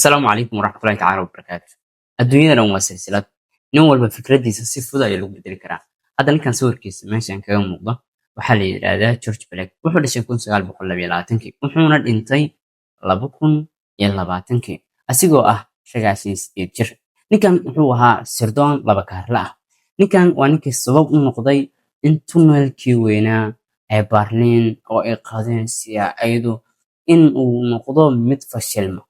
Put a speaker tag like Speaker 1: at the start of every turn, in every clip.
Speaker 1: السلام عليكم ورحمة الله تعالى وبركاته. الدنيا waa silsilad nin walba fikradiisa si fudud ayaa lagu bedeli karaa. Hadda ninkan sawirkiisa meeshan kaga muuqda waxaa la yiraahdaa George Black. Wuxuu dhashay 1922 wuxuuna dhintay 2020 asigoo ah 98 jir. Ninkan wuxuu ahaa sirdoon laba kaarla ah. Ninkan waa ninkii sabab u noqday in tunnelkii weynaa ee Berlin oo ay qaadeen CIA-du in uu noqdo mid fashilma.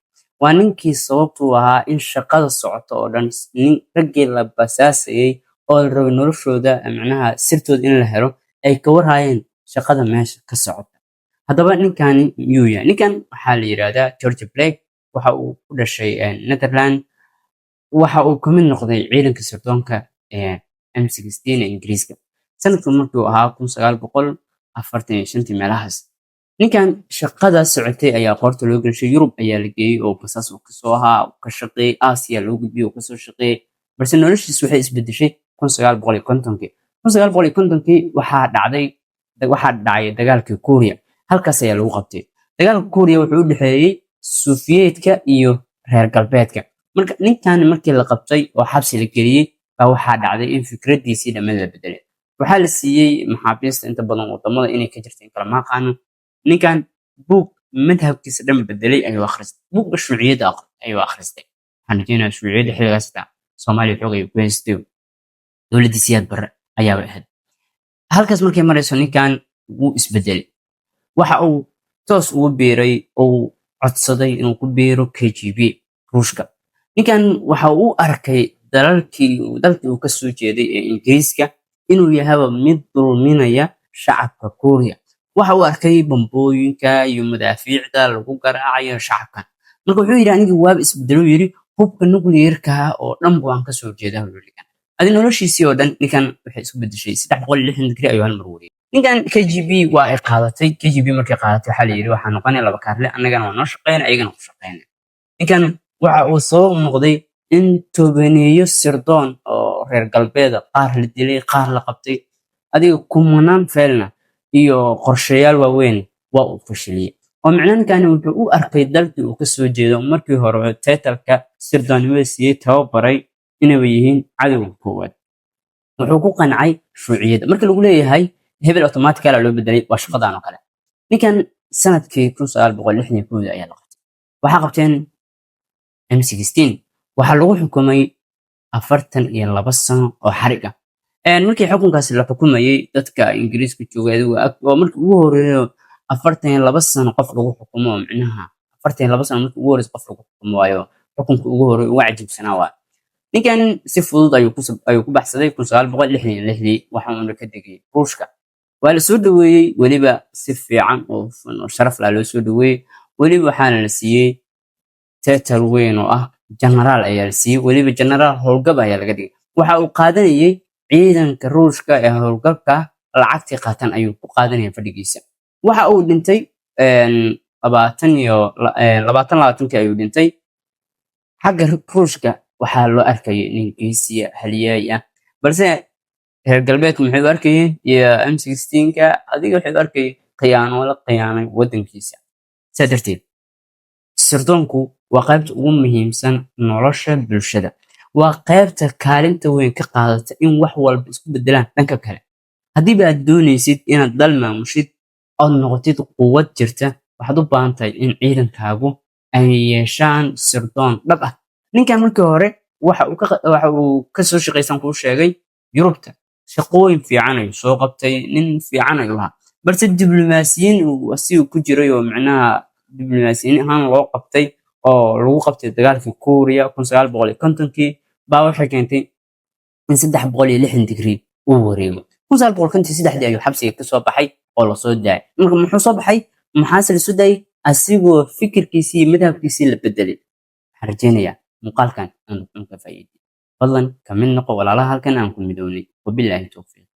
Speaker 1: waa ninkii sababtu ahaa in shaqada socoto oo dhan nin raggii la basaasayay oo la rabay noloshooda macnaha sirtooda in la helo ay ka warhayeen shaqada meesha ka socota. Haddaba ninkani miyuu yahay? Ninkan waxaa la yiraahdaa George Black. Waxa uu ku dhashay Netherland. Waxa uu ka mid noqday ciidanka sirdoonka ee M16 ee Ingiriiska sanadku markuu ahaa 1945 meelahaas. ninkan shaqada socotay ayaa qoorta loo gashay. Yurub ayaa la geeyay oo basaas uu kasoo ahaa ka shaqeeyay. Aasiya loo gudbiyay oo kasoo shaqeeyay, balse noloshiisu waxay isbedeshay 1950. 1950 waxaa dhacay dagaalkii Kuuriya. Halkaas ayaa lagu qabtay. Dagaalka Kuuriya wuxuu u dhexeeyay Sofiyeetka iyo reer galbeedka. Ninkan markii la qabtay oo xabsi la geliyay baa waxaa dhacday in fikradiisii dhammaan la bedelay. Waxaa la siiyay maxaabiista inta badan wadamada inay ka jirteen kala maqaan. ninkan buug madhabkiisa dhan bedelay ayuu akhristay. buugga shuuciyada ayuu akhristay. waxaan rajeynayaa shuuciyada xilligaas Soomaaliya xoog ay ku haystay dowladii Siyaad Barre ayaaba ahayd. halkaas markay marayso ninkan wuu isbedelay. waxa uu toos ugu biiray oo codsaday inuu ku biiro KGB Ruushka. ninkan waxa uu arkay dalkii uu ka soo jeeday ee Ingiriiska inuu yahay mid dulminaya shacabka Kuuriya. waxa uu arkay bambooyinka iyo madaafiicda lagu garaacayo shacabkan. marka wuxuu yidhi anigii waaba isbedelo yiri hubka nuclear-ka oo dhan baan ka soo jeedaa weligan. noloshiisii oo dhan ninkan waxay isku bedeshay 360 digri ayuu hal mar wareegay. ninkan KGB waa ay qaadatay. KGB markay qaadatay waxaa la yidhi waxaa noqonaya laba kaarle, annagana waa noo shaqeynaya ayagana ku shaqeynaya. ninkan waxa uu sabab u noqday in tobaneeyo sirdoon oo reer galbeeda qaar la dilay qaar la qabtay adiga kumanaan feelna iyo qorshayaal waaweyn waa uu fashiliyay. oo macnaheedu wuxuu u arkay dalkii uu ka soo jeedo markii hore title-ka sirdoonnimada siiyay tababaray inay yihiin cadowga koowaad. wuxuu ku qancay shuuciyada. marka lagu leeyahay hebel automatically loo bedelay waa shaqadan oo kale. ninkan sanadkii 1961 ayaa la qabtay. waxaa qabteen M16. waxaa lagu xukumay 42 sano oo xarig ah. markii xukunkaasi la xukumayay dadka Ingiriiska joogay oo markii ugu horeeyay 42 sano qof lagu xukumo macnaha 42 sano markii ugu horeeyay qof lagu xukumo waayo xukunka ugu horeeyay waa cajiibsanaa waa. ninkan si fudud ayuu ku baxsaday 1966 waxa uu ka degay Ruushka. waa la soo dhaweeyay waliba si fiican oo sharaf leh loo soo dhaweeyay. waliba waxaana la siiyay title weyn oo ah generaal ayaa la siiyay. waliba generaal howlgab ayaa laga dhigay. waxa uu qaadanayay ciidanka Ruushka ee howlgabka lacagtii qaatan ayuu ku qaadanaya fadhigiisa. waxa uu dhintay 20 ayuu dhintay. xagga Ruushka waxaa loo arkayay nin geesiya halyeey ah, balse reer galbeedku maxay u arkayeen iyo M16ka adiga waxay u arkayeen khiyaano la khiyaanay wadankiisa. sidaa darteed sirdoonku waa qaybta ugu muhiimsan nolosha bulshada. waa qaybta kaalinta weyn ka qaadata in wax walba isku bedelaan dhanka kale. haddii aad doonaysid inaad dal maamushid oo noqotid quwad jirta, waxaad u baahan tahay in ciidankaagu ay yeeshaan sirdoon dhab ah. ninkan markii hore waxa uu ka soo shaqaysan kuu sheegay Yurubta. shaqooyin fiican ayuu soo qabtay. nin fiican ayuu ahaa, balse diblomaasiyiin uu asigu ku jiray oo macnaha diblomaasiyiin ahaan loo qabtay oo lagu qabtay dagaalkii Kuuriya 1950 baa waxay keentay in 360 digri uu wareego. 1953 ayuu xabsiga ka soo baxay oo la soo daayay. marka muxuu soo baxay? maxaase la soo daayay? asigoo fikirkiisii iyo madhabkiisii la bedelay. waxaan rajeynayaa muuqaalkan aan ka faa'iiday. fadlan ka mid noqo walaalaha halkan aan ku midownay. wabilaahi tawfiiq.